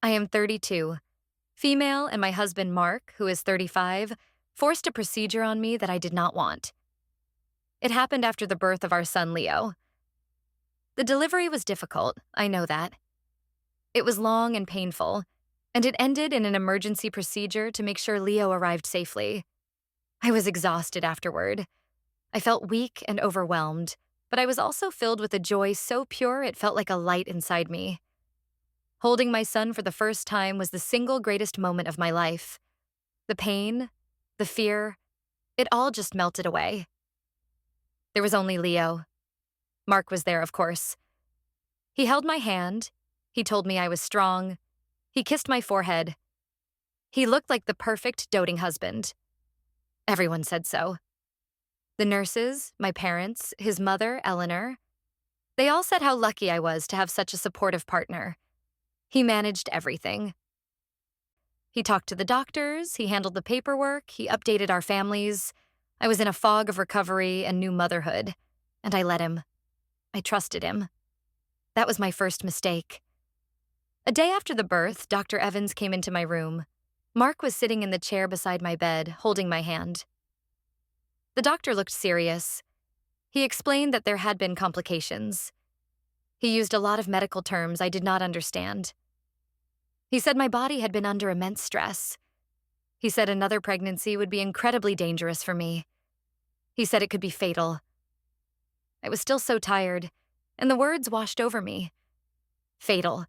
I am 32, female, and my husband Mark, who is 35, forced a procedure on me that I did not want. It happened after the birth of our son Leo. The delivery was difficult, I know that. It was long and painful, and it ended in an emergency procedure to make sure Leo arrived safely. I was exhausted afterward. I felt weak and overwhelmed, but I was also filled with a joy so pure it felt like a light inside me. Holding my son for the first time was the single greatest moment of my life. The pain, the fear, it all just melted away. There was only Leo. Mark was there, of course. He held my hand. He told me I was strong. He kissed my forehead. He looked like the perfect doting husband. Everyone said so. The nurses, my parents, his mother, Eleanor, they all said how lucky I was to have such a supportive partner. He managed everything. He talked to the doctors, he handled the paperwork, he updated our families. I was in a fog of recovery and new motherhood, and I let him. I trusted him. That was my first mistake. A day after the birth, Dr. Evans came into my room. Mark was sitting in the chair beside my bed, holding my hand. The doctor looked serious. He explained that there had been complications. He used a lot of medical terms I did not understand. He said my body had been under immense stress. He said another pregnancy would be incredibly dangerous for me. He said it could be fatal. I was still so tired, and the words washed over me. Fatal.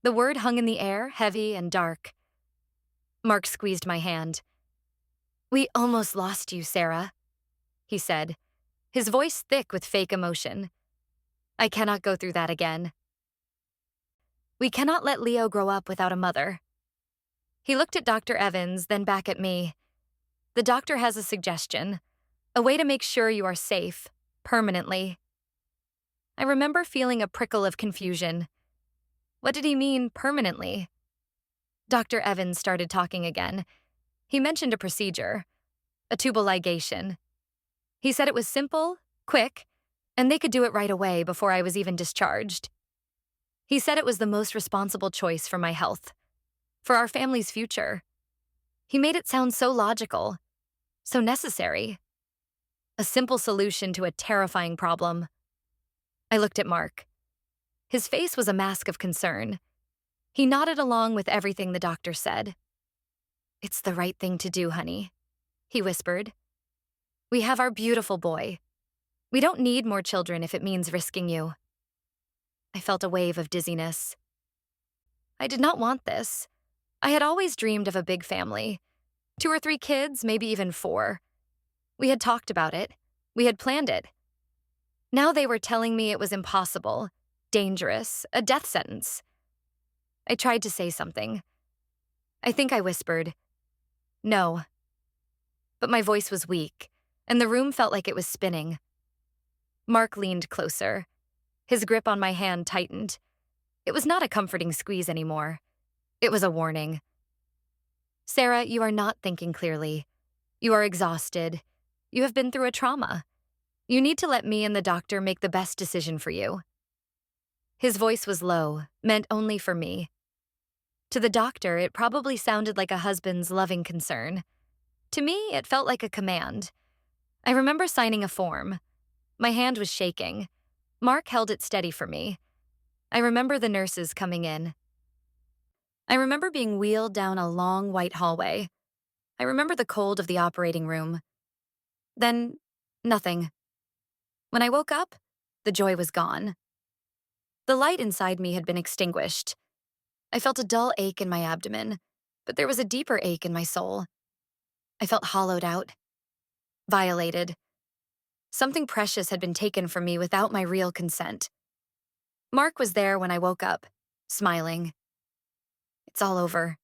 The word hung in the air, heavy and dark. Mark squeezed my hand. "We almost lost you, Sarah," he said, his voice thick with fake emotion. "I cannot go through that again. We cannot let Leo grow up without a mother." He looked at Dr. Evans, then back at me. "The doctor has a suggestion, a way to make sure you are safe, permanently." I remember feeling a prickle of confusion. What did he mean, permanently? Dr. Evans started talking again. He mentioned a procedure, a tubal ligation. He said it was simple, quick, and they could do it right away before I was even discharged. He said it was the most responsible choice for my health, for our family's future. He made it sound so logical, so necessary. A simple solution to a terrifying problem. I looked at Mark. His face was a mask of concern. He nodded along with everything the doctor said. "It's the right thing to do, honey," he whispered. "We have our beautiful boy. We don't need more children if it means risking you." I felt a wave of dizziness. I did not want this. I had always dreamed of a big family. 2 or 3 kids, maybe even 4. We had talked about it. We had planned it. Now they were telling me it was impossible, dangerous, a death sentence. I tried to say something. I think I whispered, "No." But my voice was weak, and the room felt like it was spinning. Mark leaned closer. His grip on my hand tightened. It was not a comforting squeeze anymore. It was a warning. "Sarah, you are not thinking clearly. You are exhausted. You have been through a trauma. You need to let me and the doctor make the best decision for you." His voice was low, meant only for me. To the doctor, it probably sounded like a husband's loving concern. To me, it felt like a command. I remember signing a form. My hand was shaking. Mark held it steady for me. I remember the nurses coming in. I remember being wheeled down a long white hallway. I remember the cold of the operating room. Then, nothing. When I woke up, the joy was gone. The light inside me had been extinguished. I felt a dull ache in my abdomen, but there was a deeper ache in my soul. I felt hollowed out, violated. Something precious had been taken from me without my real consent. Mark was there when I woke up, smiling. "It's all over,"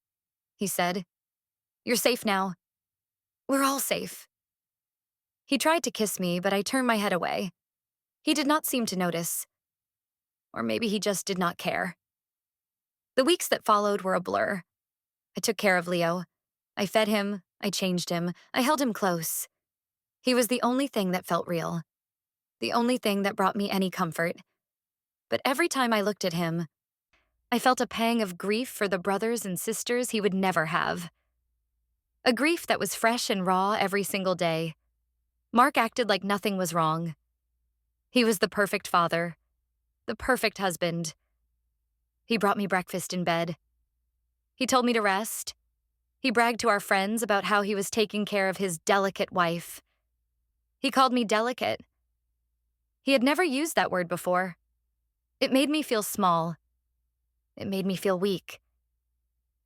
he said. "You're safe now. We're all safe." He tried to kiss me, but I turned my head away. He did not seem to notice. Or maybe he just did not care. The weeks that followed were a blur. I took care of Leo. I fed him, I changed him, I held him close. He was the only thing that felt real, the only thing that brought me any comfort. But every time I looked at him, I felt a pang of grief for the brothers and sisters he would never have. A grief that was fresh and raw every single day. Mark acted like nothing was wrong. He was the perfect father, the perfect husband. He brought me breakfast in bed. He told me to rest. He bragged to our friends about how he was taking care of his delicate wife. He called me delicate. He had never used that word before. It made me feel small. It made me feel weak.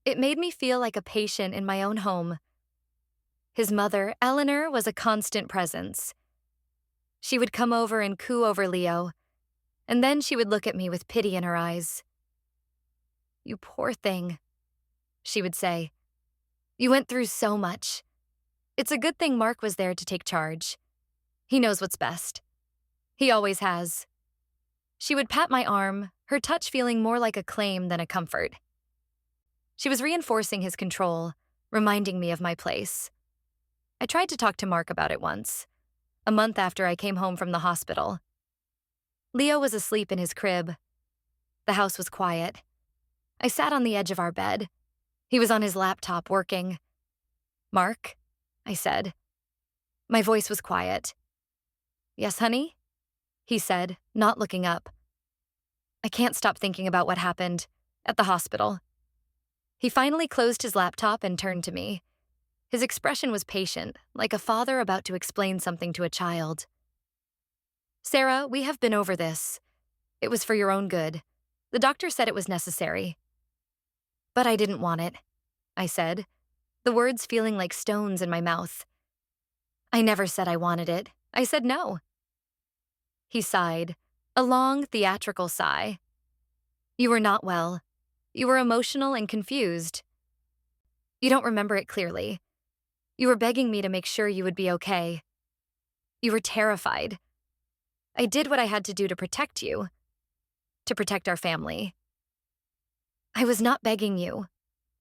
It made me feel like a patient in my own home. His mother, Eleanor, was a constant presence. She would come over and coo over Leo, and then she would look at me with pity in her eyes. "You poor thing," she would say. "You went through so much. It's a good thing Mark was there to take charge. He knows what's best. He always has." She would pat my arm, her touch feeling more like a claim than a comfort. She was reinforcing his control, reminding me of my place. I tried to talk to Mark about it once, a month after I came home from the hospital. Leo was asleep in his crib. The house was quiet. I sat on the edge of our bed. He was on his laptop working. "Mark," I said. My voice was quiet. "Yes, honey?" he said, not looking up. I can't stop thinking about what happened at the hospital. He finally closed his laptop and turned to me. His expression was patient, like a father about to explain something to a child. "Sarah, we have been over this. It was for your own good. The doctor said it was necessary." "But I didn't want it," I said, the words feeling like stones in my mouth. "I never said I wanted it. I said no." He sighed, a long, theatrical sigh. "You were not well. You were emotional and confused. You don't remember it clearly. You were begging me to make sure you would be okay. You were terrified. I did what I had to do to protect you, to protect our family." "I was not begging you,"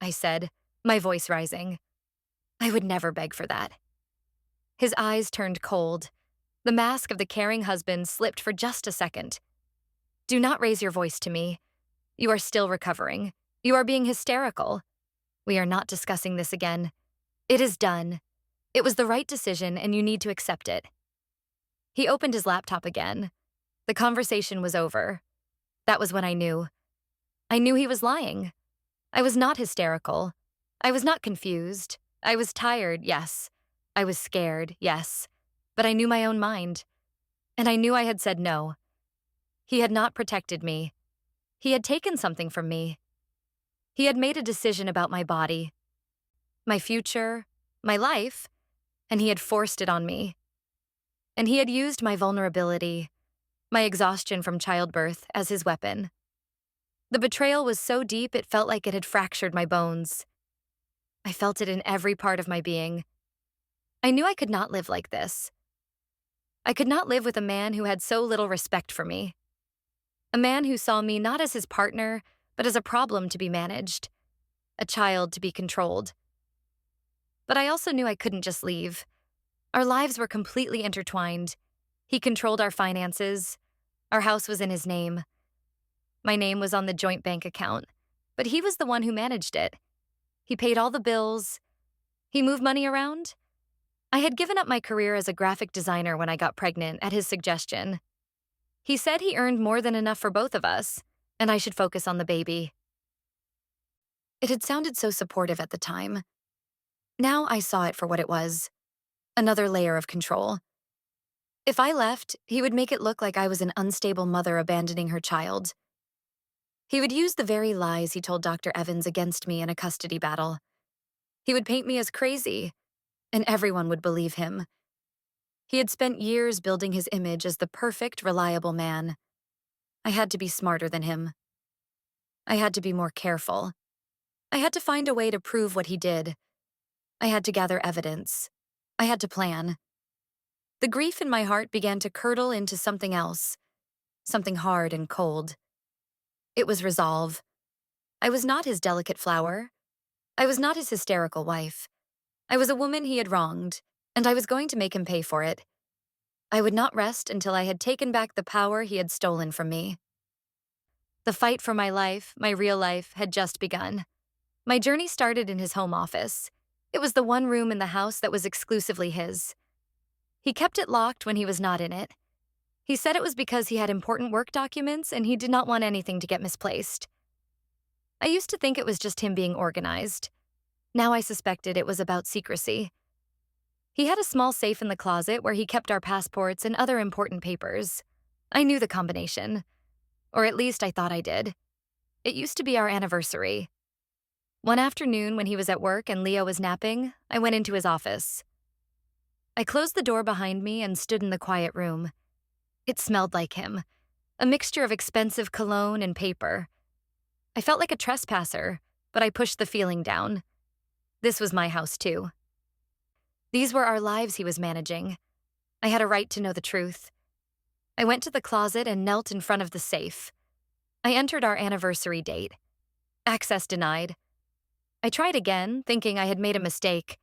I said, my voice rising. "I would never beg for that." His eyes turned cold. The mask of the caring husband slipped for just a second. "Do not raise your voice to me. You are still recovering. You are being hysterical. We are not discussing this again. It is done. It was the right decision, and you need to accept it." He opened his laptop again. The conversation was over. That was when I knew. I knew he was lying. I was not hysterical. I was not confused. I was tired, yes. I was scared, yes. But I knew my own mind. And I knew I had said no. He had not protected me. He had taken something from me. He had made a decision about my body, my future, my life, and he had forced it on me. And he had used my vulnerability, my exhaustion from childbirth, as his weapon. The betrayal was so deep it felt like it had fractured my bones. I felt it in every part of my being. I knew I could not live like this. I could not live with a man who had so little respect for me. A man who saw me not as his partner, but as a problem to be managed, a child to be controlled. But I also knew I couldn't just leave. Our lives were completely intertwined. He controlled our finances. Our house was in his name. My name was on the joint bank account, but he was the one who managed it. He paid all the bills. He moved money around. I had given up my career as a graphic designer when I got pregnant at his suggestion. He said he earned more than enough for both of us, and I should focus on the baby. It had sounded so supportive at the time. Now I saw it for what it was, another layer of control. If I left, he would make it look like I was an unstable mother abandoning her child. He would use the very lies he told Dr. Evans against me in a custody battle. He would paint me as crazy, and everyone would believe him. He had spent years building his image as the perfect, reliable man. I had to be smarter than him. I had to be more careful. I had to find a way to prove what he did. I had to gather evidence. I had to plan. The grief in my heart began to curdle into something else, something hard and cold. It was resolve. I was not his delicate flower. I was not his hysterical wife. I was a woman he had wronged, and I was going to make him pay for it. I would not rest until I had taken back the power he had stolen from me. The fight for my life, my real life, had just begun. My journey started in his home office. It was the one room in the house that was exclusively his. He kept it locked when he was not in it. He said it was because he had important work documents and he did not want anything to get misplaced. I used to think it was just him being organized. Now I suspected it was about secrecy. He had a small safe in the closet where he kept our passports and other important papers. I knew the combination. Or at least I thought I did. It used to be our anniversary. One afternoon when he was at work and Leo was napping, I went into his office. I closed the door behind me and stood in the quiet room. It smelled like him, a mixture of expensive cologne and paper. I felt like a trespasser, but I pushed the feeling down. This was my house too. These were our lives he was managing. I had a right to know the truth. I went to the closet and knelt in front of the safe. I entered our anniversary date. Access denied. I tried again, thinking I had made a mistake.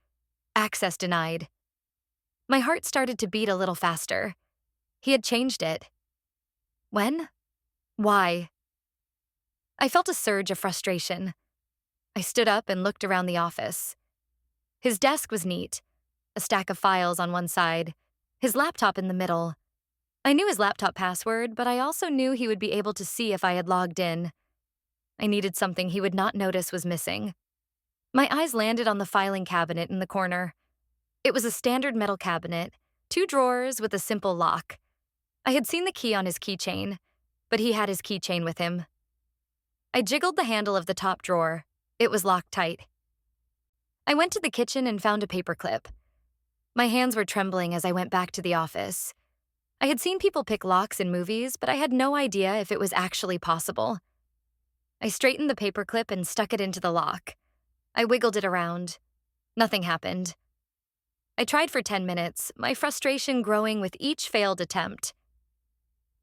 Access denied. My heart started to beat a little faster. He had changed it. When? Why? I felt a surge of frustration. I stood up and looked around the office. His desk was neat, a stack of files on one side, his laptop in the middle. I knew his laptop password, but I also knew he would be able to see if I had logged in. I needed something he would not notice was missing. My eyes landed on the filing cabinet in the corner. It was a standard metal cabinet, 2 drawers with a simple lock. I had seen the key on his keychain, but he had his keychain with him. I jiggled the handle of the top drawer. It was locked tight. I went to the kitchen and found a paperclip. My hands were trembling as I went back to the office. I had seen people pick locks in movies, but I had no idea if it was actually possible. I straightened the paperclip and stuck it into the lock. I wiggled it around. Nothing happened. I tried for 10 minutes, my frustration growing with each failed attempt.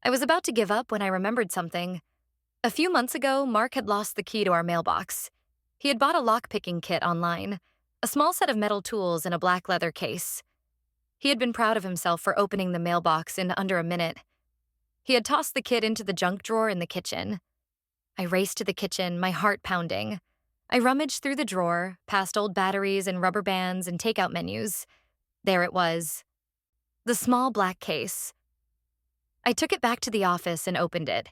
I was about to give up when I remembered something. A few months ago, Mark had lost the key to our mailbox. He had bought a lock-picking kit online, a small set of metal tools in a black leather case. He had been proud of himself for opening the mailbox in under a minute. He had tossed the kit into the junk drawer in the kitchen. I raced to the kitchen, my heart pounding. I rummaged through the drawer, past old batteries and rubber bands and takeout menus. There it was. The small black case. I took it back to the office and opened it.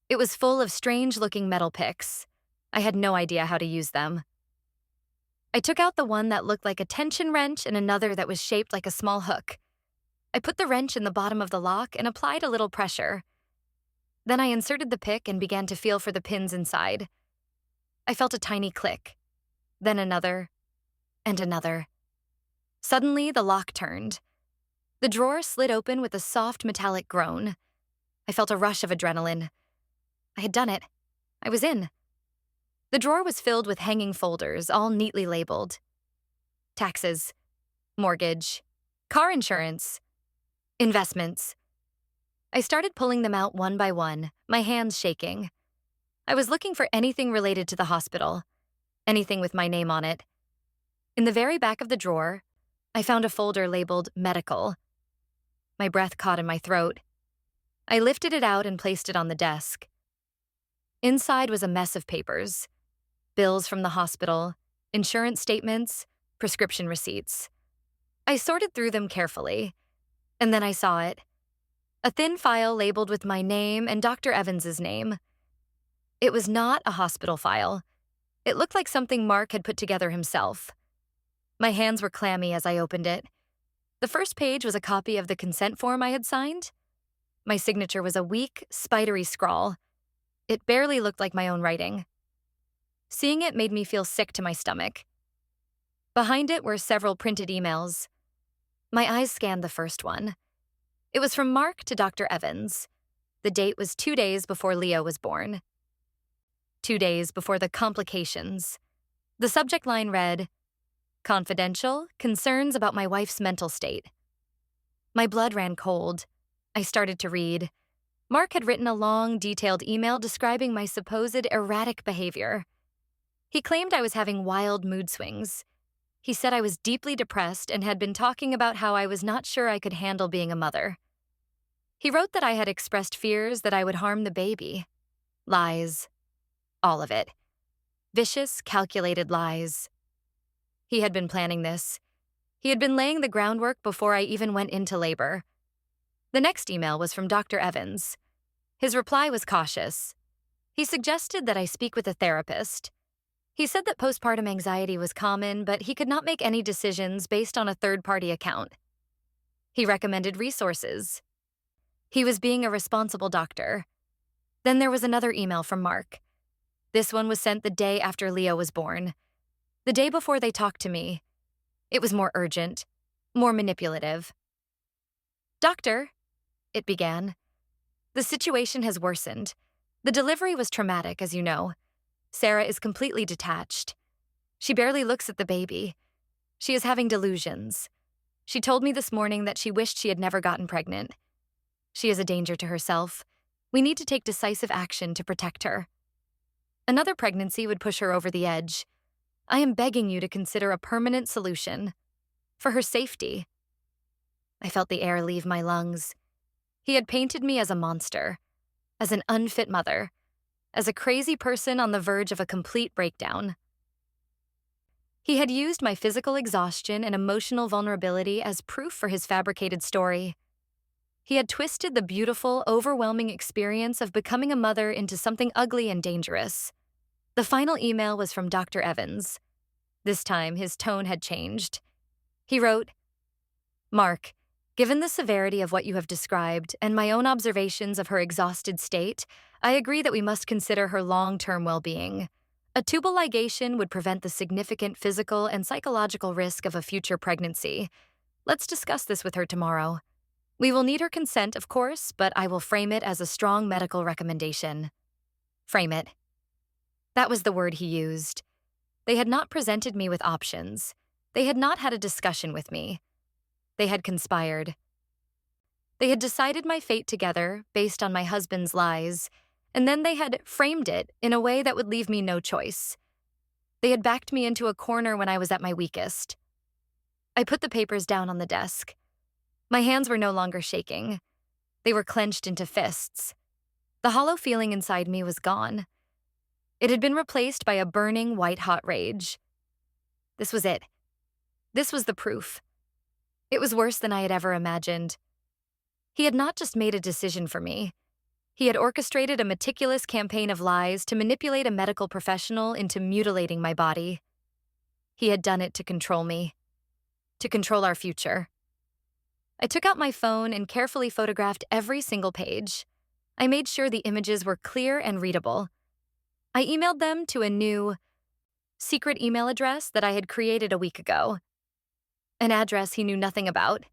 It was full of strange-looking metal picks. I had no idea how to use them. I took out the one that looked like a tension wrench and another that was shaped like a small hook. I put the wrench in the bottom of the lock and applied a little pressure. Then I inserted the pick and began to feel for the pins inside. I felt a tiny click, then another, and another. Suddenly, the lock turned. The drawer slid open with a soft metallic groan. I felt a rush of adrenaline. I had done it. I was in. The drawer was filled with hanging folders, all neatly labeled. Taxes, mortgage, car insurance, investments. I started pulling them out one by one, my hands shaking. I was looking for anything related to the hospital, anything with my name on it. In the very back of the drawer, I found a folder labeled medical. My breath caught in my throat. I lifted it out and placed it on the desk. Inside was a mess of papers. Bills from the hospital, insurance statements, prescription receipts. I sorted through them carefully, and then I saw it. A thin file labeled with my name and Dr. Evans's name. It was not a hospital file. It looked like something Mark had put together himself. My hands were clammy as I opened it. The first page was a copy of the consent form I had signed. My signature was a weak, spidery scrawl. It barely looked like my own writing. Seeing it made me feel sick to my stomach. Behind it were several printed emails. My eyes scanned the first one. It was from Mark to Dr. Evans. The date was 2 days before Leo was born. 2 days before the complications. The subject line read, "Confidential, concerns about my wife's mental state." My blood ran cold. I started to read. Mark had written a long, detailed email describing my supposed erratic behavior. He claimed I was having wild mood swings. He said I was deeply depressed and had been talking about how I was not sure I could handle being a mother. He wrote that I had expressed fears that I would harm the baby. Lies. All of it. Vicious, calculated lies. He had been planning this. He had been laying the groundwork before I even went into labor. The next email was from Dr. Evans. His reply was cautious. He suggested that I speak with a therapist. He said that postpartum anxiety was common, but he could not make any decisions based on a third-party account. He recommended resources. He was being a responsible doctor. Then there was another email from Mark. This one was sent the day after Leo was born. The day before they talked to me. It was more urgent, more manipulative. "Doctor," it began, "the situation has worsened. The delivery was traumatic, as you know. Sarah is completely detached. She barely looks at the baby. She is having delusions. She told me this morning that she wished she had never gotten pregnant. She is a danger to herself. We need to take decisive action to protect her. Another pregnancy would push her over the edge. I am begging you to consider a permanent solution. For her safety." I felt the air leave my lungs. He had painted me as a monster, as an unfit mother, as a crazy person on the verge of a complete breakdown. He had used my physical exhaustion and emotional vulnerability as proof for his fabricated story. He had twisted the beautiful, overwhelming experience of becoming a mother into something ugly and dangerous. The final email was from Dr. Evans. This time, his tone had changed. He wrote, "Mark, given the severity of what you have described and my own observations of her exhausted state, I agree that we must consider her long-term well-being. A tubal ligation would prevent the significant physical and psychological risk of a future pregnancy. Let's discuss this with her tomorrow. We will need her consent, of course, but I will frame it as a strong medical recommendation." Frame it. That was the word he used. They had not presented me with options. They had not had a discussion with me. They had conspired. They had decided my fate together based on my husband's lies, and then they had framed it in a way that would leave me no choice. They had backed me into a corner when I was at my weakest. I put the papers down on the desk. My hands were no longer shaking. They were clenched into fists. The hollow feeling inside me was gone. It had been replaced by a burning, white-hot rage. This was it. This was the proof. It was worse than I had ever imagined. He had not just made a decision for me. He had orchestrated a meticulous campaign of lies to manipulate a medical professional into mutilating my body. He had done it to control me, to control our future. I took out my phone and carefully photographed every single page. I made sure the images were clear and readable. I emailed them to a new, secret email address that I had created a week ago, an address he knew nothing about.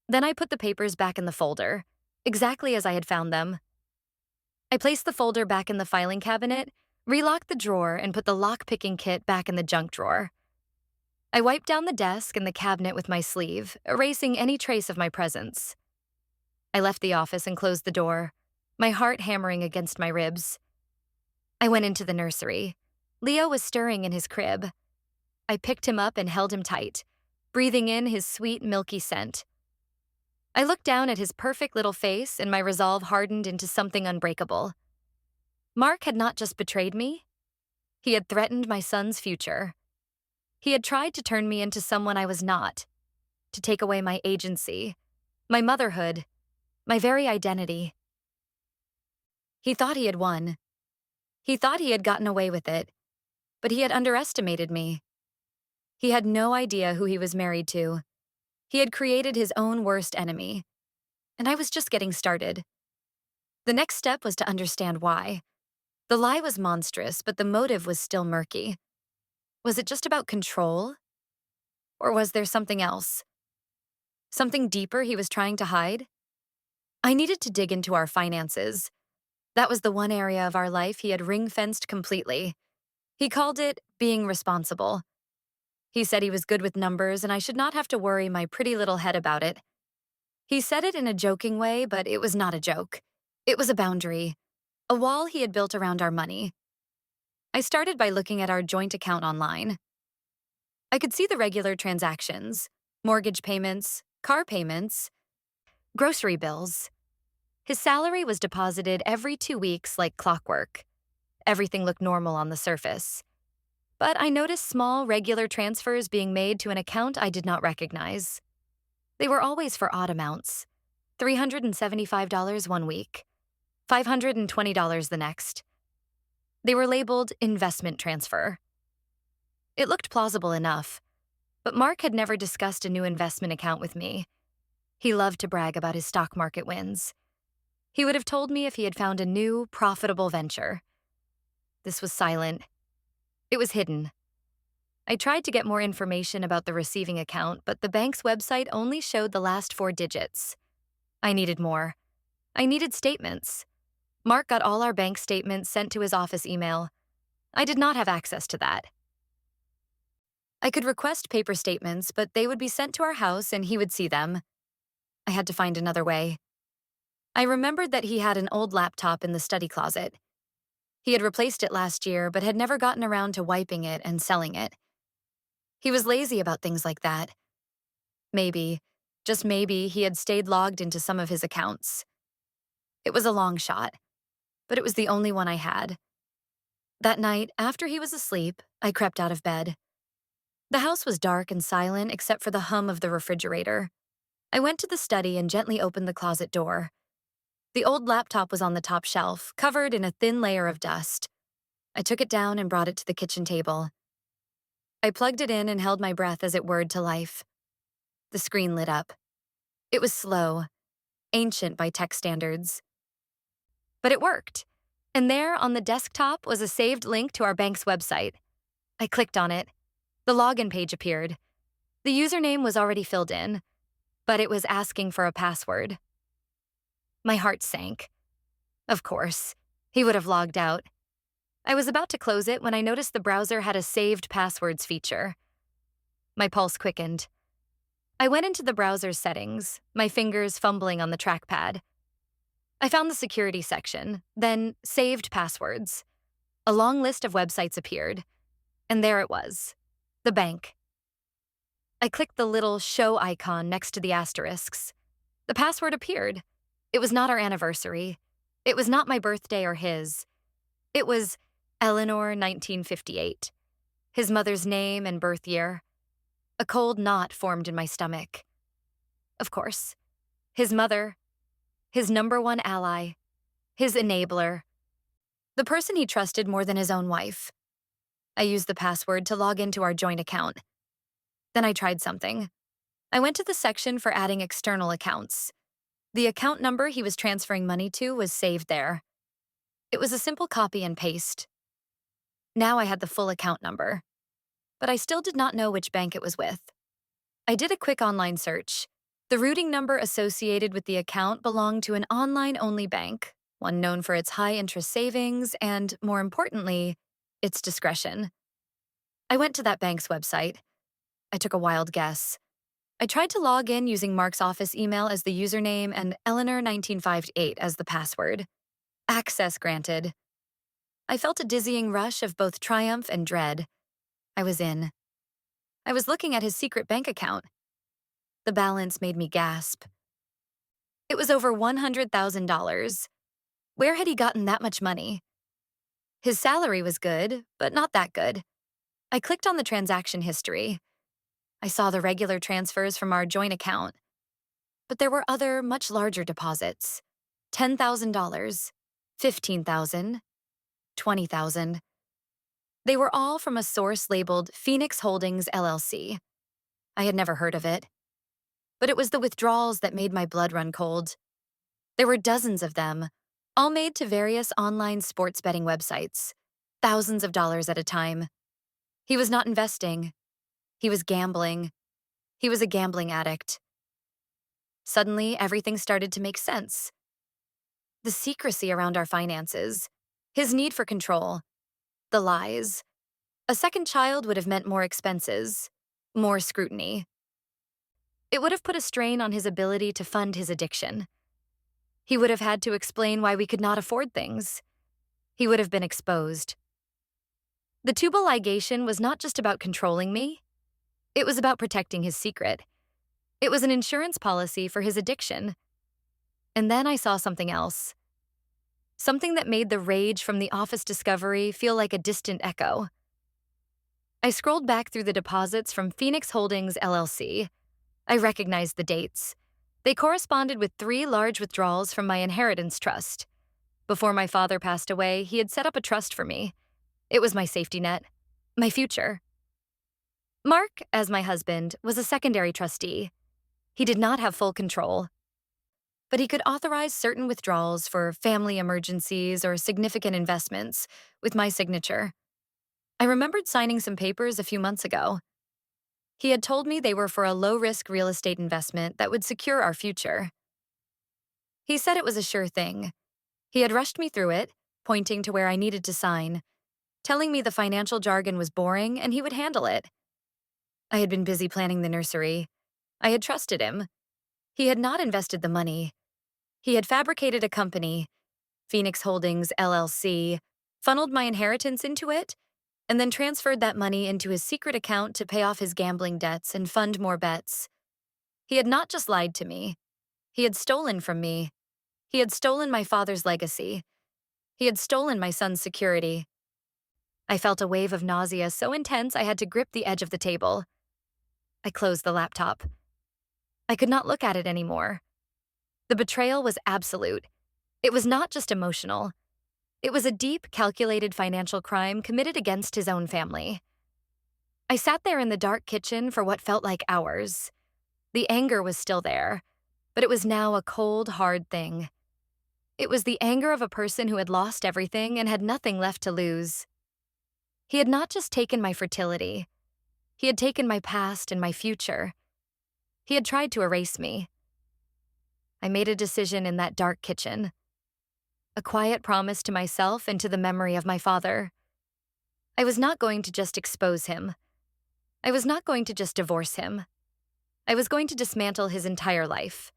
Then I put the papers back in the folder, exactly as I had found them. I placed the folder back in the filing cabinet, relocked the drawer, and put the lock-picking kit back in the junk drawer. I wiped down the desk and the cabinet with my sleeve, erasing any trace of my presence. I left the office and closed the door, my heart hammering against my ribs. I went into the nursery. Leo was stirring in his crib. I picked him up and held him tight, breathing in his sweet, milky scent. I looked down at his perfect little face and my resolve hardened into something unbreakable. Mark had not just betrayed me. He had threatened my son's future. He had tried to turn me into someone I was not, to take away my agency, my motherhood, my very identity. He thought he had won. He thought he had gotten away with it, but he had underestimated me. He had no idea who he was married to. He had created his own worst enemy, and I was just getting started. The next step was to understand why. The lie was monstrous, but the motive was still murky. Was it just about control? Or was there something else? Something deeper he was trying to hide? I needed to dig into our finances. That was the one area of our life he had ring-fenced completely. He called it being responsible. He said he was good with numbers and I should not have to worry my pretty little head about it. He said it in a joking way, but it was not a joke. It was a boundary, a wall he had built around our money. I started by looking at our joint account online. I could see the regular transactions, mortgage payments, car payments, grocery bills. His salary was deposited every 2 weeks like clockwork. Everything looked normal on the surface. But I noticed small, regular transfers being made to an account I did not recognize. They were always for odd amounts: $375 one week, $520 the next. They were labeled investment transfer. It looked plausible enough, but Mark had never discussed a new investment account with me. He loved to brag about his stock market wins. He would have told me if he had found a new, profitable venture. This was silent. It was hidden. I tried to get more information about the receiving account, but the bank's website only showed the last 4 digits. I needed more. I needed statements. Mark got all our bank statements sent to his office email. I did not have access to that. I could request paper statements, but they would be sent to our house and he would see them. I had to find another way. I remembered that he had an old laptop in the study closet. He had replaced it last year, but had never gotten around to wiping it and selling it. He was lazy about things like that. Maybe, just maybe, he had stayed logged into some of his accounts. It was a long shot, but it was the only one I had. That night, after he was asleep, I crept out of bed. The house was dark and silent except for the hum of the refrigerator. I went to the study and gently opened the closet door. The old laptop was on the top shelf, covered in a thin layer of dust. I took it down and brought it to the kitchen table. I plugged it in and held my breath as it whirred to life. The screen lit up. It was slow, ancient by tech standards. But it worked. And there, on the desktop, was a saved link to our bank's website. I clicked on it. The login page appeared. The username was already filled in, but it was asking for a password. My heart sank. Of course, he would have logged out. I was about to close it when I noticed the browser had a saved passwords feature. My pulse quickened. I went into the browser's settings, my fingers fumbling on the trackpad. I found the security section, then saved passwords. A long list of websites appeared, and there it was. The bank. I clicked the little show icon next to the asterisks. The password appeared. It was not our anniversary. It was not my birthday or his. It was Eleanor, 1958. His mother's name and birth year. A cold knot formed in my stomach. Of course. His mother. His #1 ally. His enabler. The person he trusted more than his own wife. I used the password to log into our joint account. Then I tried something. I went to the section for adding external accounts. The account number he was transferring money to was saved there. It was a simple copy and paste. Now I had the full account number, but I still did not know which bank it was with. I did a quick online search. The routing number associated with the account belonged to an online-only bank, one known for its high-interest savings and, more importantly, its discretion. I went to that bank's website. I took a wild guess. I tried to log in using Mark's office email as the username and Eleanor 1958 as the password. Access granted. I felt a dizzying rush of both triumph and dread. I was in. I was looking at his secret bank account. The balance made me gasp. It was over $100,000. Where had he gotten that much money? His salary was good, but not that good. I clicked on the transaction history. I saw the regular transfers from our joint account. But there were other, much larger deposits. $10,000, $15,000, $20,000. They were all from a source labeled Phoenix Holdings, LLC. I had never heard of it. But it was the withdrawals that made my blood run cold. There were dozens of them, all made to various online sports betting websites, thousands of dollars at a time. He was not investing. He was gambling. He was a gambling addict. Suddenly, everything started to make sense. The secrecy around our finances, his need for control, the lies. A second child would have meant more expenses, more scrutiny. It would have put a strain on his ability to fund his addiction. He would have had to explain why we could not afford things. He would have been exposed. The tubal ligation was not just about controlling me. It was about protecting his secret. It was an insurance policy for his addiction. And then I saw something else. Something that made the rage from the office discovery feel like a distant echo. I scrolled back through the deposits from Phoenix Holdings LLC. I recognized the dates. They corresponded with 3 large withdrawals from my inheritance trust. Before my father passed away, he had set up a trust for me. It was my safety net, my future. Mark, as my husband, was a secondary trustee. He did not have full control, but he could authorize certain withdrawals for family emergencies or significant investments with my signature. I remembered signing some papers a few months ago. He had told me they were for a low-risk real estate investment that would secure our future. He said it was a sure thing. He had rushed me through it, pointing to where I needed to sign, telling me the financial jargon was boring and he would handle it. I had been busy planning the nursery. I had trusted him. He had not invested the money. He had fabricated a company, Phoenix Holdings LLC, funneled my inheritance into it, and then transferred that money into his secret account to pay off his gambling debts and fund more bets. He had not just lied to me. He had stolen from me. He had stolen my father's legacy. He had stolen my son's security. I felt a wave of nausea so intense I had to grip the edge of the table. I closed the laptop. I could not look at it anymore. The betrayal was absolute. It was not just emotional. It was a deep, calculated financial crime committed against his own family. I sat there in the dark kitchen for what felt like hours. The anger was still there, but it was now a cold, hard thing. It was the anger of a person who had lost everything and had nothing left to lose. He had not just taken my fertility. He had taken my past and my future. He had tried to erase me. I made a decision in that dark kitchen. A quiet promise to myself and to the memory of my father. I was not going to just expose him. I was not going to just divorce him. I was going to dismantle his entire life.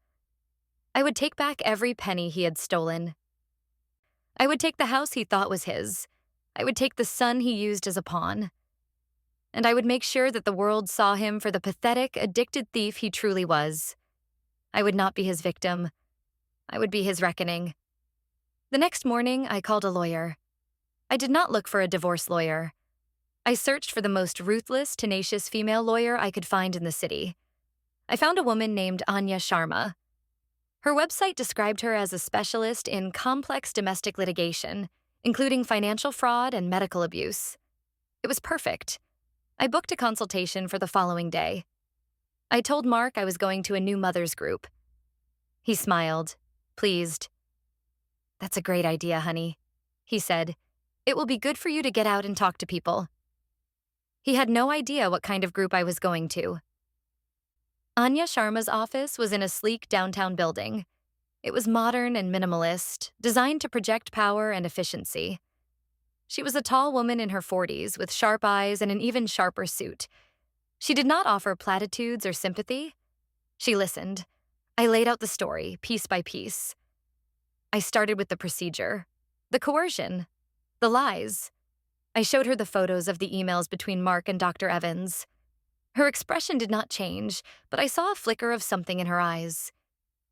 I would take back every penny he had stolen. I would take the house he thought was his. I would take the son he used as a pawn. And I would make sure that the world saw him for the pathetic, addicted thief he truly was. I would not be his victim. I would be his reckoning. The next morning, I called a lawyer. I did not look for a divorce lawyer. I searched for the most ruthless, tenacious female lawyer I could find in the city. I found a woman named Anya Sharma. Her website described her as a specialist in complex domestic litigation, including financial fraud and medical abuse. It was perfect. I booked a consultation for the following day. I told Mark I was going to a new mothers group. He smiled, pleased. "That's a great idea, honey," he said. "It will be good for you to get out and talk to people." He had no idea what kind of group I was going to. Anya Sharma's office was in a sleek downtown building. It was modern and minimalist, designed to project power and efficiency. She was a tall woman in her 40s with sharp eyes and an even sharper suit. She did not offer platitudes or sympathy. She listened. I laid out the story, piece by piece. I started with the procedure, the coercion, the lies. I showed her the photos of the emails between Mark and Dr. Evans. Her expression did not change, but I saw a flicker of something in her eyes.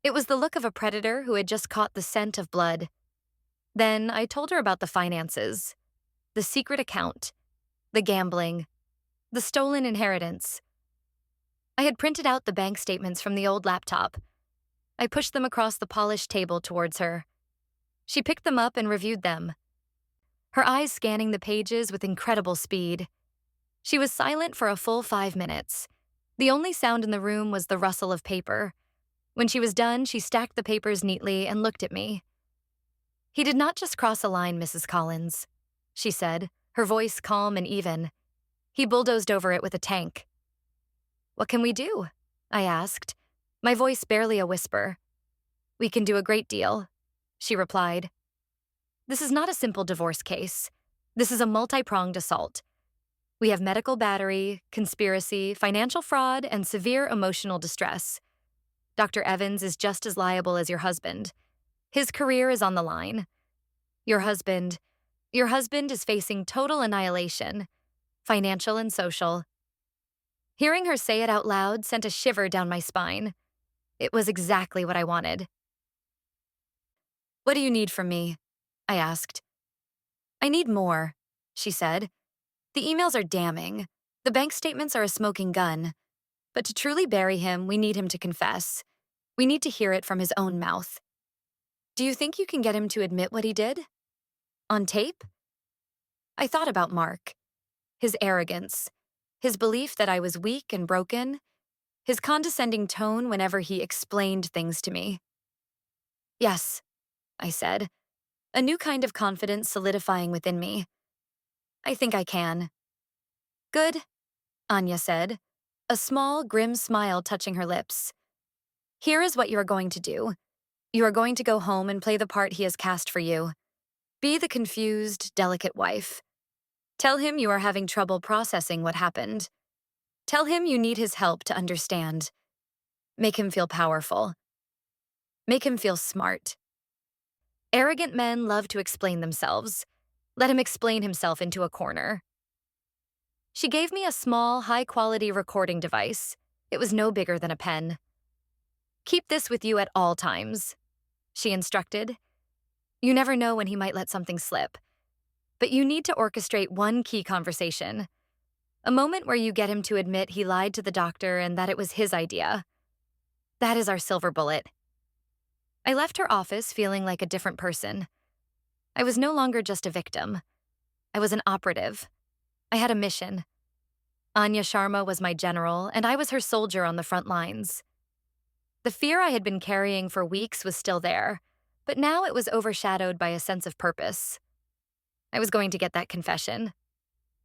It was the look of a predator who had just caught the scent of blood. Then I told her about the finances, the secret account, the gambling, the stolen inheritance. I had printed out the bank statements from the old laptop. I pushed them across the polished table towards her. She picked them up and reviewed them, her eyes scanning the pages with incredible speed. She was silent for a full 5 minutes. The only sound in the room was the rustle of paper. When she was done, she stacked the papers neatly and looked at me. "He did not just cross a line, Mrs. Collins," she said, her voice calm and even. "He bulldozed over it with a tank." "What can we do?" I asked, my voice barely a whisper. "We can do a great deal," she replied. "This is not a simple divorce case. This is a multi-pronged assault. We have medical battery, conspiracy, financial fraud, and severe emotional distress. Dr. Evans is just as liable as your husband. His career is on the line. Your husband is facing total annihilation, financial and social." Hearing her say it out loud sent a shiver down my spine. It was exactly what I wanted. What do you need from me? I asked. I need more, she said. The emails are damning. The bank statements are a smoking gun. But to truly bury him, we need him to confess. We need to hear it from his own mouth. Do you think you can get him to admit what he did? On tape? I thought about Mark. His arrogance. His belief that I was weak and broken. His condescending tone whenever he explained things to me. Yes, I said, a new kind of confidence solidifying within me. I think I can. Good, Anya said, a small, grim smile touching her lips. Here is what you are going to do. You are going to go home and play the part he has cast for you. Be the confused, delicate wife. Tell him you are having trouble processing what happened. Tell him you need his help to understand. Make him feel powerful. Make him feel smart. Arrogant men love to explain themselves. Let him explain himself into a corner. She gave me a small, high-quality recording device. It was no bigger than a pen. Keep this with you at all times, she instructed. You never know when he might let something slip. But you need to orchestrate one key conversation. A moment where you get him to admit he lied to the doctor and that it was his idea. That is our silver bullet. I left her office feeling like a different person. I was no longer just a victim. I was an operative. I had a mission. Anya Sharma was my general, and I was her soldier on the front lines. The fear I had been carrying for weeks was still there, but now it was overshadowed by a sense of purpose. I was going to get that confession.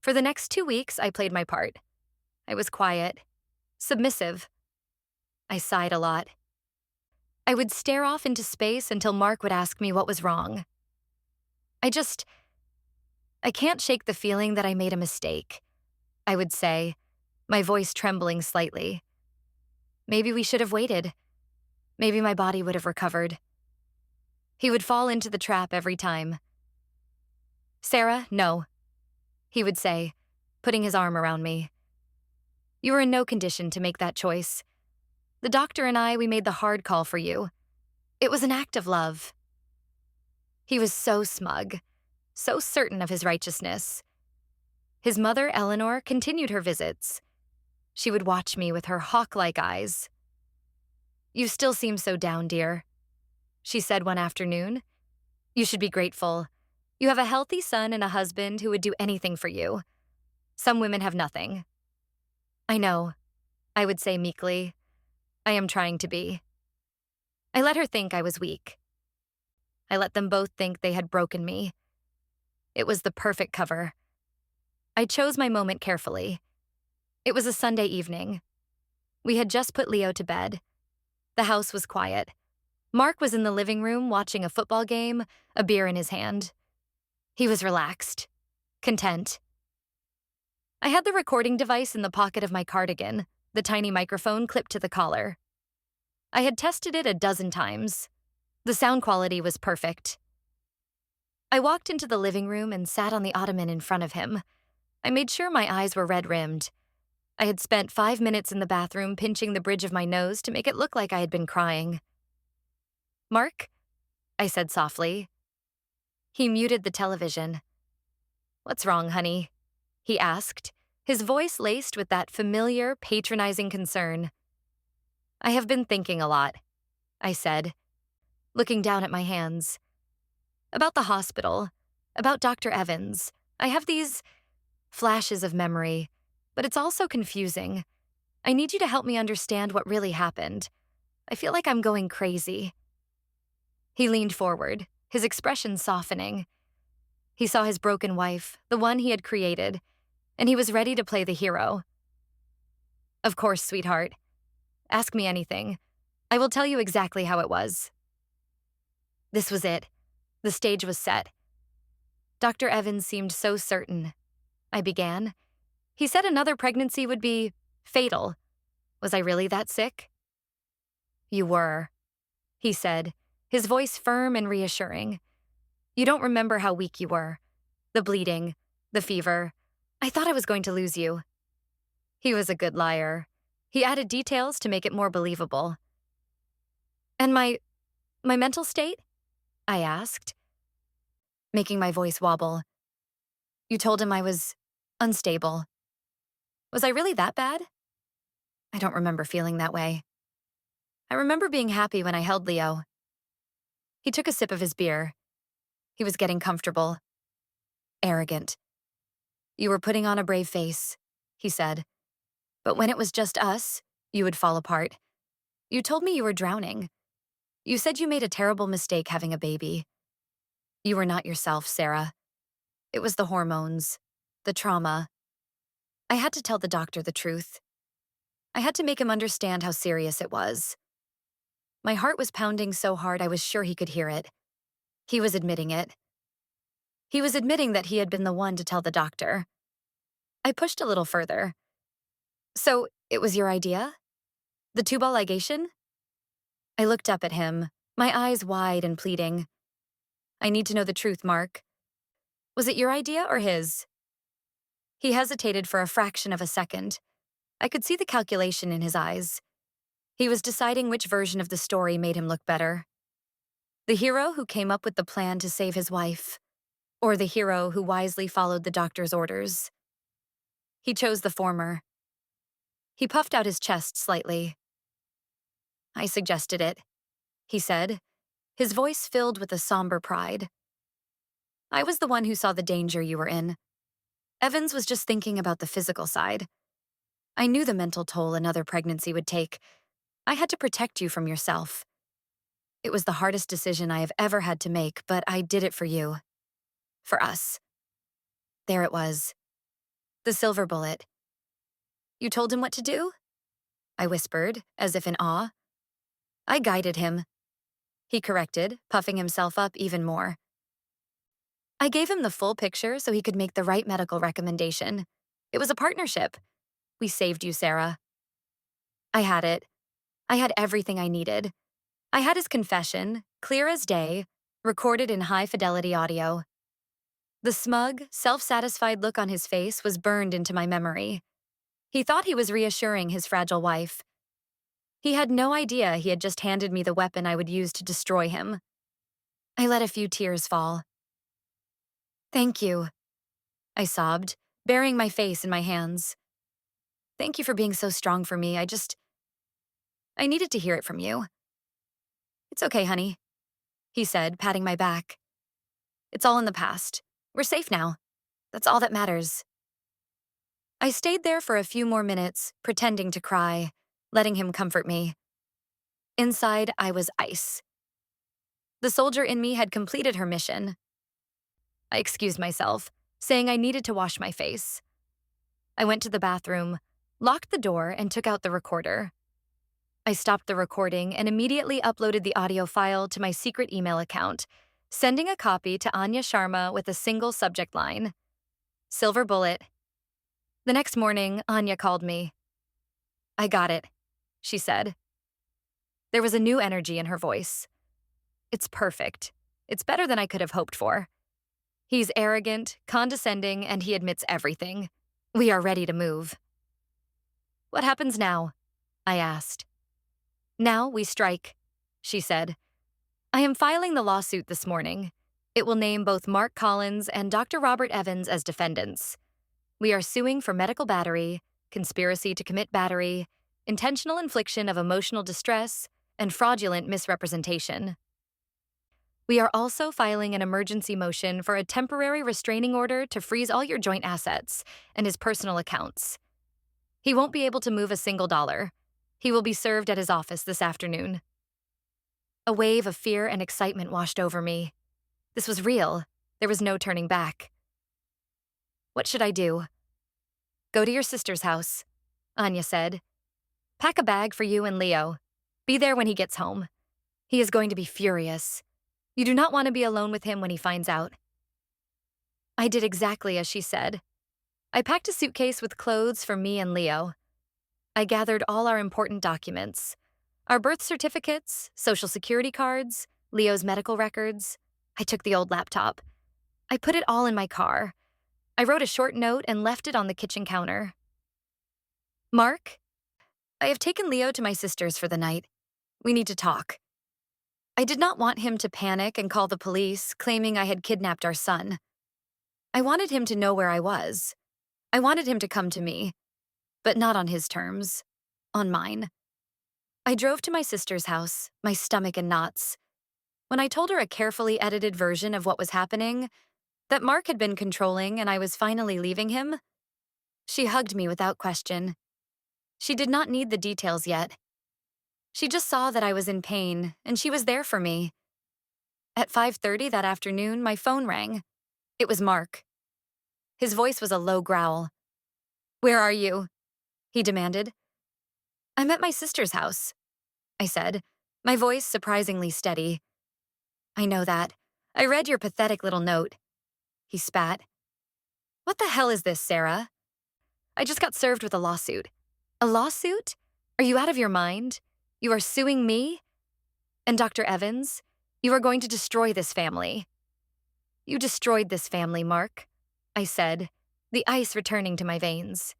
For the next 2 weeks, I played my part. I was quiet, submissive. I sighed a lot. I would stare off into space until Mark would ask me what was wrong. I can't shake the feeling that I made a mistake, I would say, my voice trembling slightly. Maybe we should have waited. Maybe my body would have recovered. He would fall into the trap every time. Sarah, no, he would say, putting his arm around me. You are in no condition to make that choice. The doctor and we made the hard call for you. It was an act of love. He was so smug, so certain of his righteousness. His mother, Eleanor, continued her visits. She would watch me with her hawk-like eyes. You still seem so down, dear, she said one afternoon. You should be grateful. You have a healthy son and a husband who would do anything for you. Some women have nothing. I know, I would say meekly. I am trying to be. I let her think I was weak. I let them both think they had broken me. It was the perfect cover. I chose my moment carefully. It was a Sunday evening. We had just put Leo to bed. The house was quiet. Mark was in the living room watching a football game, a beer in his hand. He was relaxed, content. I had the recording device in the pocket of my cardigan, the tiny microphone clipped to the collar. I had tested it a dozen times. The sound quality was perfect. I walked into the living room and sat on the ottoman in front of him. I made sure my eyes were red-rimmed. I had spent 5 minutes in the bathroom pinching the bridge of my nose to make it look like I had been crying. Mark? I said softly. He muted the television. What's wrong, honey? He asked, his voice laced with that familiar, patronizing concern. I have been thinking a lot, I said, looking down at my hands. About the hospital, about Dr. Evans. I have these flashes of memory, but it's also confusing. I need you to help me understand what really happened. I feel like I'm going crazy. He leaned forward, his expression softening. He saw his broken wife, the one he had created, and he was ready to play the hero. Of course, sweetheart. Ask me anything. I will tell you exactly how it was. This was it. The stage was set. Dr. Evans seemed so certain. I began. He said another pregnancy would be fatal. Was I really that sick? You were, he said, his voice firm and reassuring. You don't remember how weak you were. The bleeding, the fever. I thought I was going to lose you. He was a good liar. He added details to make it more believable. And my mental state? I asked, making my voice wobble. You told him I was unstable. Was I really that bad? I don't remember feeling that way. I remember being happy when I held Leo. He took a sip of his beer. He was getting comfortable. Arrogant. You were putting on a brave face, he said. But when it was just us, you would fall apart. You told me you were drowning. You said you made a terrible mistake having a baby. You were not yourself, Sarah. It was the hormones, the trauma. I had to tell the doctor the truth. I had to make him understand how serious it was. My heart was pounding so hard I was sure he could hear it. He was admitting it. He was admitting that he had been the one to tell the doctor. I pushed a little further. So, it was your idea? The tubal ligation? I looked up at him, my eyes wide and pleading. I need to know the truth, Mark. Was it your idea or his? He hesitated for a fraction of a second. I could see the calculation in his eyes. He was deciding which version of the story made him look better. The hero who came up with the plan to save his wife, or the hero who wisely followed the doctor's orders. He chose the former. He puffed out his chest slightly. I suggested it, he said, his voice filled with a somber pride. I was the one who saw the danger you were in. Evans was just thinking about the physical side. I knew the mental toll another pregnancy would take. I had to protect you from yourself. It was the hardest decision I have ever had to make, but I did it for you. For us. There it was. The silver bullet. You told him what to do? I whispered, as if in awe. I guided him. He corrected, puffing himself up even more. I gave him the full picture so he could make the right medical recommendation. It was a partnership. We saved you, Sarah. I had it. I had everything I needed. I had his confession, clear as day, recorded in high-fidelity audio. The smug, self-satisfied look on his face was burned into my memory. He thought he was reassuring his fragile wife. He had no idea he had just handed me the weapon I would use to destroy him. I let a few tears fall. Thank you, I sobbed, burying my face in my hands. Thank you for being so strong for me. I needed to hear it from you. It's okay, honey, he said, patting my back. It's all in the past. We're safe now. That's all that matters. I stayed there for a few more minutes, pretending to cry, letting him comfort me. Inside, I was ice. The soldier in me had completed her mission. I excused myself, saying I needed to wash my face. I went to the bathroom, locked the door, and took out the recorder. I stopped the recording and immediately uploaded the audio file to my secret email account, sending a copy to Anya Sharma with a single subject line. Silver bullet. The next morning, Anya called me. I got it, she said. There was a new energy in her voice. It's perfect. It's better than I could have hoped for. He's arrogant, condescending, and he admits everything. We are ready to move. What happens now? I asked. Now we strike, she said. I am filing the lawsuit this morning. It will name both Mark Collins and Dr. Robert Evans as defendants. We are suing for medical battery, conspiracy to commit battery, intentional infliction of emotional distress, and fraudulent misrepresentation. We are also filing an emergency motion for a temporary restraining order to freeze all your joint assets and his personal accounts. He won't be able to move a single dollar. He will be served at his office this afternoon. A wave of fear and excitement washed over me. This was real. There was no turning back. What should I do? Go to your sister's house, Anya said. Pack a bag for you and Leo. Be there when he gets home. He is going to be furious. You do not want to be alone with him when he finds out. I did exactly as she said. I packed a suitcase with clothes for me and Leo. I gathered all our important documents. Our birth certificates, social security cards, Leo's medical records. I took the old laptop. I put it all in my car. I wrote a short note and left it on the kitchen counter. Mark, I have taken Leo to my sister's for the night. We need to talk. I did not want him to panic and call the police, claiming I had kidnapped our son. I wanted him to know where I was. I wanted him to come to me, but not on his terms, on mine. I drove to my sister's house, my stomach in knots. When I told her a carefully edited version of what was happening, that Mark had been controlling and I was finally leaving him, she hugged me without question. She did not need the details yet. She just saw that I was in pain, and she was there for me. At 5:30 that afternoon, my phone rang. It was Mark. His voice was a low growl. "Where are you?" he demanded. "I'm at my sister's house," I said, my voice surprisingly steady. "I know that. I read your pathetic little note." He spat. "What the hell is this, Sarah? I just got served with a lawsuit." "A lawsuit? Are you out of your mind? You are suing me? And Dr. Evans? You are going to destroy this family." "You destroyed this family, Mark," I said, the ice returning to my veins.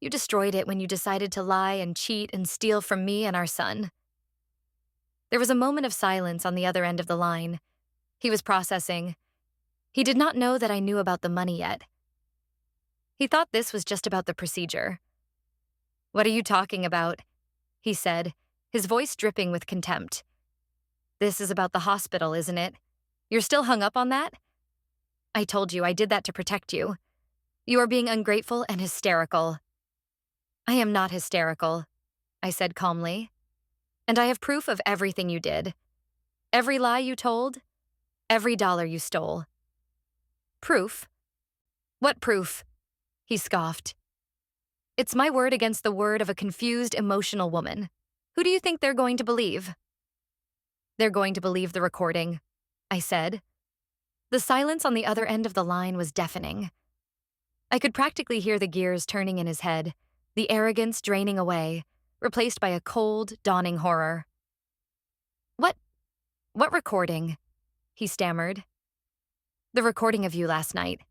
"You destroyed it when you decided to lie and cheat and steal from me and our son." There was a moment of silence on the other end of the line. He was processing. He did not know that I knew about the money yet. He thought this was just about the procedure. "What are you talking about?" he said, his voice dripping with contempt. "This is about the hospital, isn't it? You're still hung up on that? I told you I did that to protect you. You are being ungrateful and hysterical." "I am not hysterical," I said calmly. "And I have proof of everything you did. Every lie you told, every dollar you stole." "Proof? What proof?" he scoffed. "It's my word against the word of a confused, emotional woman. Who do you think they're going to believe?" "They're going to believe the recording," I said. The silence on the other end of the line was deafening. I could practically hear the gears turning in his head, the arrogance draining away, replaced by a cold, dawning horror. What recording?" he stammered. "The recording of you last night,"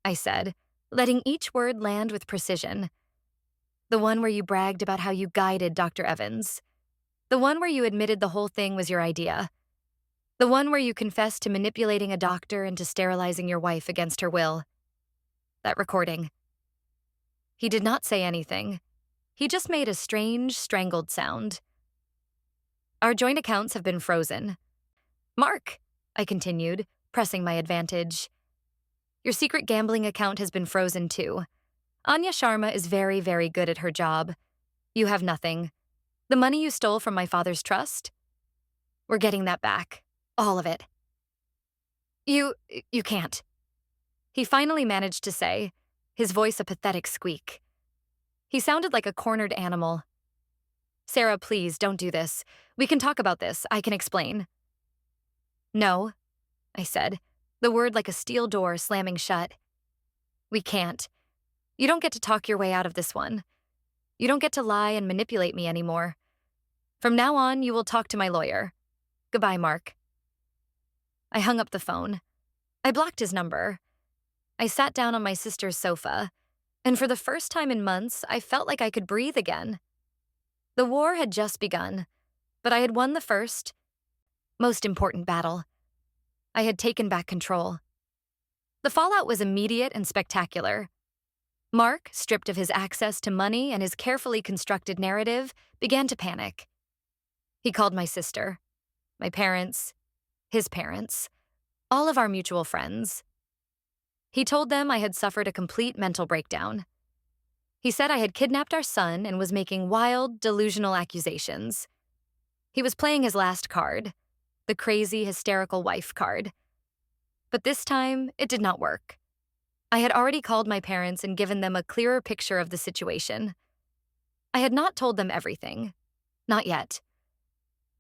I said, letting each word land with precision. "The one where you bragged about how you guided Dr. Evans. The one where you admitted the whole thing was your idea. The one where you confessed to manipulating a doctor into sterilizing your wife against her will. That recording." He did not say anything. He just made a strange, strangled sound. "Our joint accounts have been frozen. Mark," I continued, pressing my advantage, "your secret gambling account has been frozen too. Anya Sharma is very, very good at her job. You have nothing. The money you stole from my father's trust? We're getting that back. All of it." You can't," he finally managed to say, his voice a pathetic squeak. He sounded like a cornered animal. "Sarah, please, don't do this. We can talk about this. I can explain." "No," I said, the word like a steel door slamming shut. "We can't. You don't get to talk your way out of this one. You don't get to lie and manipulate me anymore. From now on, you will talk to my lawyer. Goodbye, Mark." I hung up the phone. I blocked his number. I sat down on my sister's sofa, and for the first time in months, I felt like I could breathe again. The war had just begun, but I had won the first, most important battle. I had taken back control. The fallout was immediate and spectacular. Mark, stripped of his access to money and his carefully constructed narrative, began to panic. He called my sister, my parents, his parents, all of our mutual friends. He told them I had suffered a complete mental breakdown. He said I had kidnapped our son and was making wild, delusional accusations. He was playing his last card, the crazy, hysterical wife card. But this time, it did not work. I had already called my parents and given them a clearer picture of the situation. I had not told them everything. Not yet.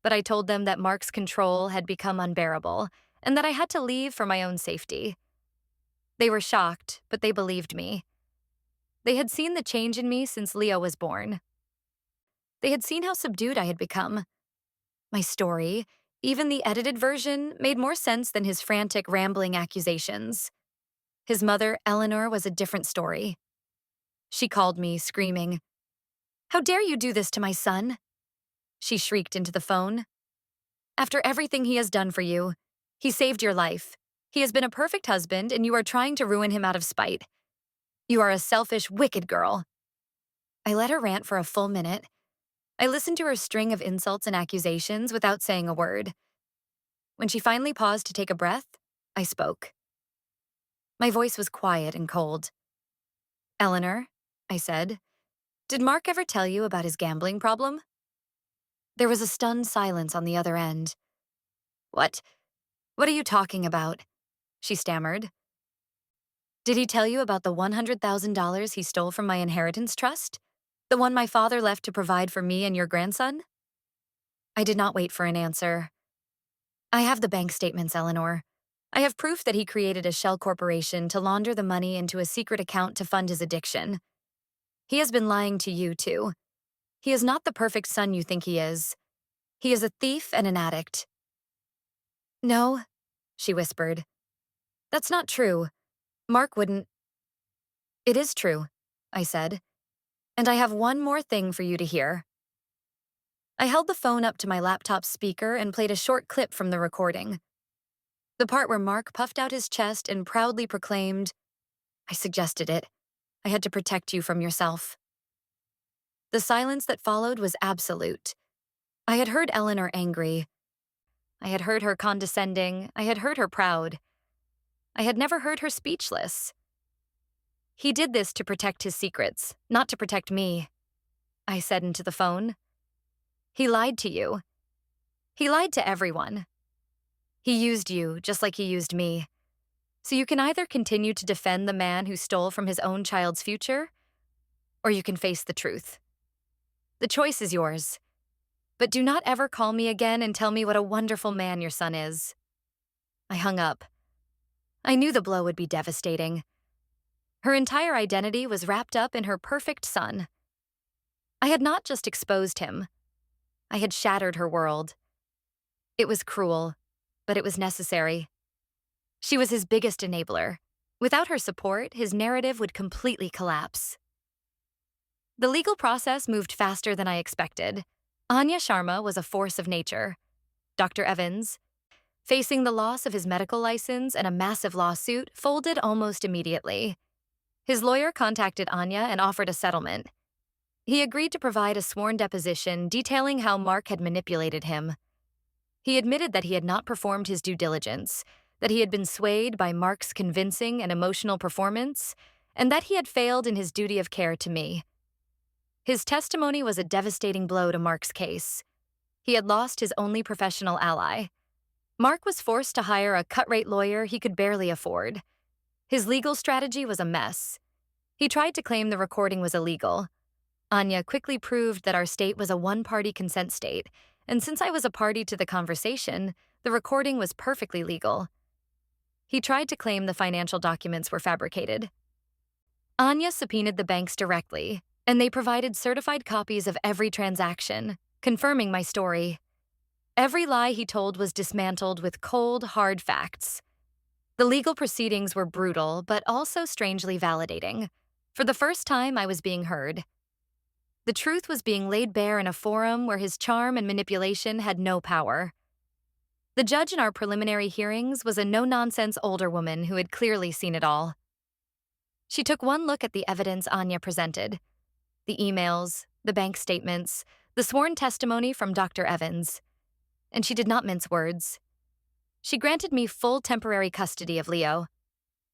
But I told them that Mark's control had become unbearable and that I had to leave for my own safety. They were shocked, but they believed me. They had seen the change in me since Leo was born. They had seen how subdued I had become. My story, even the edited version, made more sense than his frantic, rambling accusations. His mother, Eleanor, was a different story. She called me, screaming, "How dare you do this to my son?" She shrieked into the phone. After everything he has done for you, he saved your life. He has been a perfect husband, and you are trying to ruin him out of spite. You are a selfish, wicked girl. I let her rant for a full minute. I listened to her string of insults and accusations without saying a word. When she finally paused to take a breath, I spoke. My voice was quiet and cold. Eleanor, I said, did Mark ever tell you about his gambling problem? There was a stunned silence on the other end. What? What are you talking about? She stammered. Did he tell you about the $100,000 he stole from my inheritance trust? The one my father left to provide for me and your grandson? I did not wait for an answer. I have the bank statements, Eleanor. I have proof that he created a shell corporation to launder the money into a secret account to fund his addiction. He has been lying to you, too. He is not the perfect son you think he is. He is a thief and an addict. No, she whispered. That's not true. Mark wouldn't. It is true, I said. And I have one more thing for you to hear. I held the phone up to my laptop speaker and played a short clip from the recording. The part where Mark puffed out his chest and proudly proclaimed, I suggested it. I had to protect you from yourself. The silence that followed was absolute. I had heard Eleanor angry. I had heard her condescending. I had heard her proud. I had never heard her speechless. He did this to protect his secrets, not to protect me, I said into the phone. He lied to you. He lied to everyone. He used you just like he used me. So you can either continue to defend the man who stole from his own child's future, or you can face the truth. The choice is yours. But do not ever call me again and tell me what a wonderful man your son is. I hung up. I knew the blow would be devastating. Her entire identity was wrapped up in her perfect son. I had not just exposed him. I had shattered her world. It was cruel, but it was necessary. She was his biggest enabler. Without her support, his narrative would completely collapse. The legal process moved faster than I expected. Anya Sharma was a force of nature. Dr. Evans, facing the loss of his medical license and a massive lawsuit, folded almost immediately. His lawyer contacted Anya and offered a settlement. He agreed to provide a sworn deposition detailing how Mark had manipulated him. He admitted that he had not performed his due diligence, that he had been swayed by Mark's convincing and emotional performance, and that he had failed in his duty of care to me. His testimony was a devastating blow to Mark's case. He had lost his only professional ally. Mark was forced to hire a cut-rate lawyer he could barely afford. His legal strategy was a mess. He tried to claim the recording was illegal. Anya quickly proved that our state was a one-party consent state, and since I was a party to the conversation, the recording was perfectly legal. He tried to claim the financial documents were fabricated. Anya subpoenaed the banks directly, and they provided certified copies of every transaction, confirming my story. Every lie he told was dismantled with cold, hard facts. The legal proceedings were brutal, but also strangely validating. For the first time, I was being heard. The truth was being laid bare in a forum where his charm and manipulation had no power. The judge in our preliminary hearings was a no-nonsense older woman who had clearly seen it all. She took one look at the evidence Anya presented. The emails, the bank statements, the sworn testimony from Dr. Evans. And she did not mince words. She granted me full temporary custody of Leo.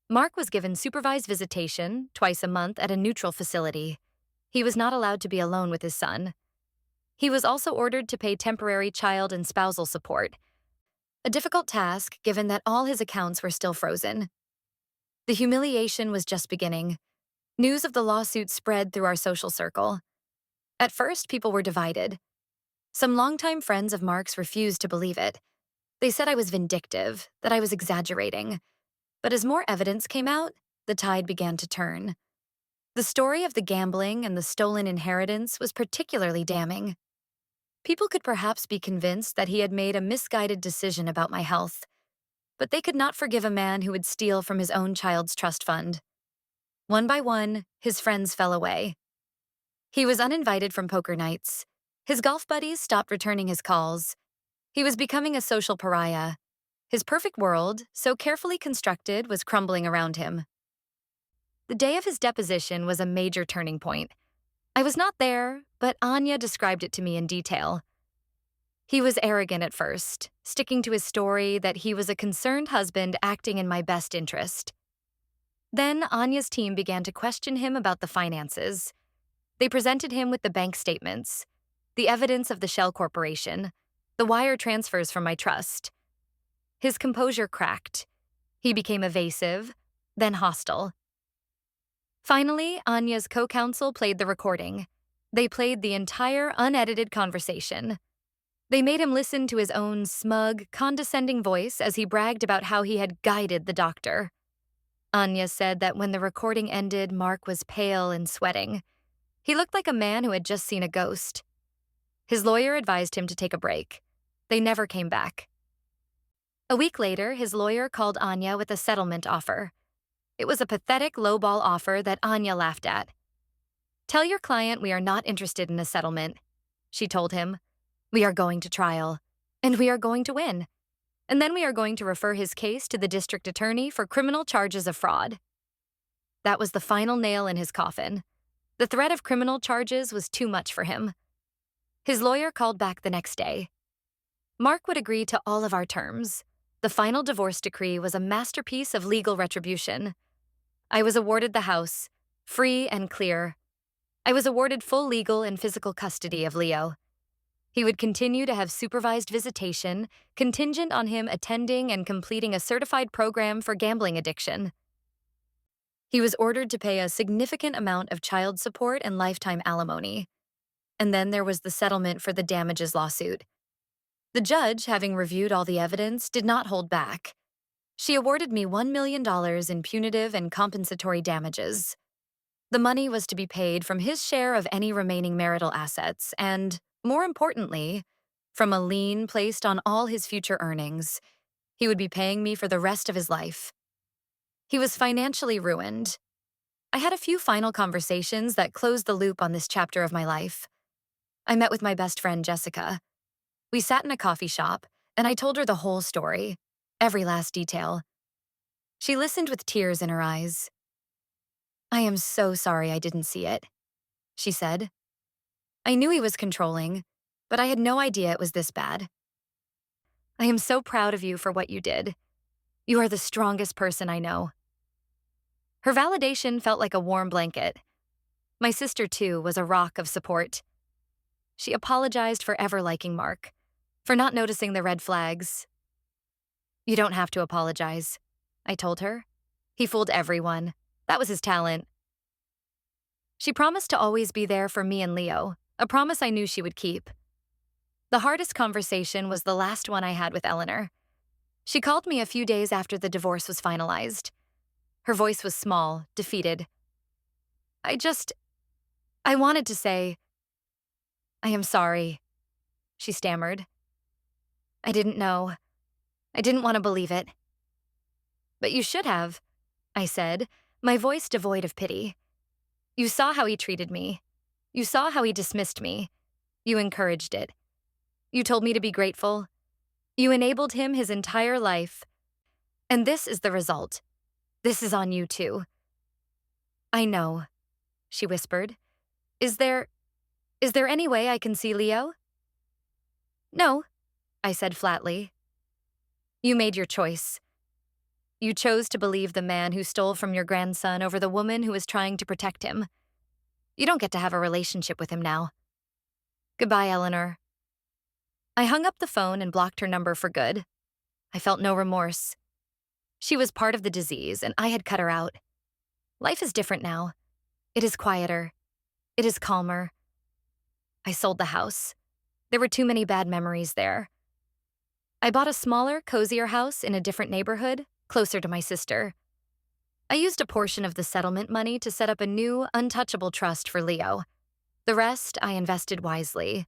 Mark was given supervised visitation twice a month at a neutral facility. He was not allowed to be alone with his son. He was also ordered to pay temporary child and spousal support, a difficult task given that all his accounts were still frozen. The humiliation was just beginning. News of the lawsuit spread through our social circle. At first, people were divided. Some longtime friends of Mark's refused to believe it. They said I was vindictive, that I was exaggerating. But as more evidence came out, the tide began to turn. The story of the gambling and the stolen inheritance was particularly damning. People could perhaps be convinced that he had made a misguided decision about my health, but they could not forgive a man who would steal from his own child's trust fund. One by one, his friends fell away. He was uninvited from poker nights. His golf buddies stopped returning his calls. He was becoming a social pariah. His perfect world, so carefully constructed, was crumbling around him. The day of his deposition was a major turning point. I was not there, but Anya described it to me in detail. He was arrogant at first, sticking to his story that he was a concerned husband acting in my best interest. Then Anya's team began to question him about the finances. They presented him with the bank statements, the evidence of the shell corporation, the wire transfers from my trust. His composure cracked. He became evasive, then hostile. Finally, Anya's co-counsel played the recording. They played the entire unedited conversation. They made him listen to his own smug, condescending voice as he bragged about how he had guided the doctor. Anya said that when the recording ended, Mark was pale and sweating. He looked like a man who had just seen a ghost. His lawyer advised him to take a break. They never came back. A week later, his lawyer called Anya with a settlement offer. It was a pathetic lowball offer that Anya laughed at. "Tell your client we are not interested in a settlement," she told him. "We are going to trial, and we are going to win. And then we are going to refer his case to the district attorney for criminal charges of fraud." That was the final nail in his coffin. The threat of criminal charges was too much for him. His lawyer called back the next day. Mark would agree to all of our terms. The final divorce decree was a masterpiece of legal retribution. I was awarded the house, free and clear. I was awarded full legal and physical custody of Leo. He would continue to have supervised visitation, contingent on him attending and completing a certified program for gambling addiction. He was ordered to pay a significant amount of child support and lifetime alimony. And then there was the settlement for the damages lawsuit. The judge, having reviewed all the evidence, did not hold back. She awarded me $1 million in punitive and compensatory damages. The money was to be paid from his share of any remaining marital assets and, more importantly, from a lien placed on all his future earnings. He would be paying me for the rest of his life. He was financially ruined. I had a few final conversations that closed the loop on this chapter of my life. I met with my best friend, Jessica. We sat in a coffee shop, and I told her the whole story, every last detail. She listened with tears in her eyes. "I am so sorry I didn't see it," she said. "I knew he was controlling, but I had no idea it was this bad. I am so proud of you for what you did. You are the strongest person I know." Her validation felt like a warm blanket. My sister, too, was a rock of support. She apologized for ever liking Mark, for not noticing the red flags. "You don't have to apologize," I told her. "He fooled everyone. That was his talent." She promised to always be there for me and Leo, a promise I knew she would keep. The hardest conversation was the last one I had with Eleanor. She called me a few days after the divorce was finalized. Her voice was small, defeated. I wanted to say, "I am sorry," she stammered. "I didn't know. I didn't want to believe it." "But you should have," I said, my voice devoid of pity. "You saw how he treated me. You saw how he dismissed me. You encouraged it. You told me to be grateful. You enabled him his entire life. And this is the result. This is on you, too." "I know," she whispered. Is there any way I can see Leo?" "No," I said flatly. "You made your choice. You chose to believe the man who stole from your grandson over the woman who was trying to protect him. You don't get to have a relationship with him now. Goodbye, Eleanor." I hung up the phone and blocked her number for good. I felt no remorse. She was part of the disease, and I had cut her out. Life is different now. It is quieter. It is calmer. I sold the house. There were too many bad memories there. I bought a smaller, cozier house in a different neighborhood, closer to my sister. I used a portion of the settlement money to set up a new, untouchable trust for Leo. The rest I invested wisely.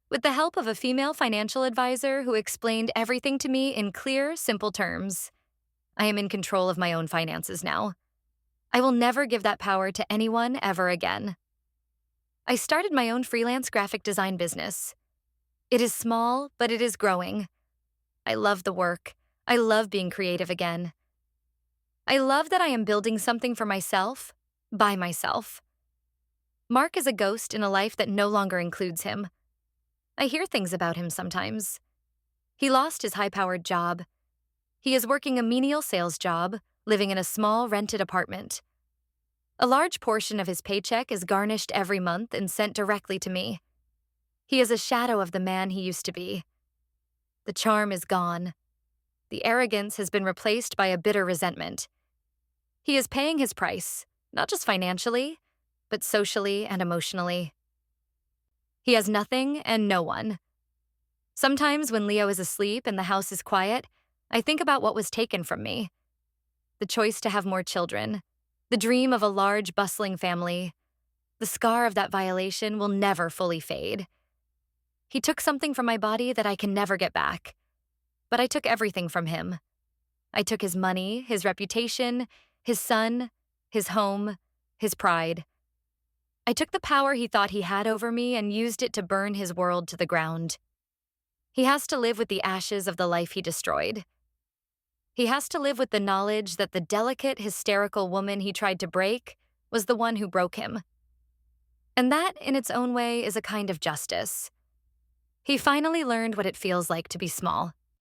With the help of a female financial advisor who explained everything to me in clear, simple terms. I am in control of my own finances now. I will never give that power to anyone ever again. I started my own freelance graphic design business. It is small, but it is growing. I love the work. I love being creative again. I love that I am building something for myself, by myself. Mark is a ghost in a life that no longer includes him. I hear things about him sometimes. He lost his high-powered job. He is working a menial sales job, living in a small rented apartment. A large portion of his paycheck is garnished every month and sent directly to me. He is a shadow of the man he used to be. The charm is gone. The arrogance has been replaced by a bitter resentment. He is paying his price, not just financially, but socially and emotionally. He has nothing and no one. Sometimes when Leo is asleep and the house is quiet, I think about what was taken from me. The choice to have more children, the dream of a large, bustling family. The scar of that violation will never fully fade. He took something from my body that I can never get back. But I took everything from him. I took his money, his reputation, his son, his home, his pride. I took the power he thought he had over me and used it to burn his world to the ground. He has to live with the ashes of the life he destroyed. He has to live with the knowledge that the delicate, hysterical woman he tried to break was the one who broke him. And that, in its own way, is a kind of justice. He finally learned what it feels like to be small.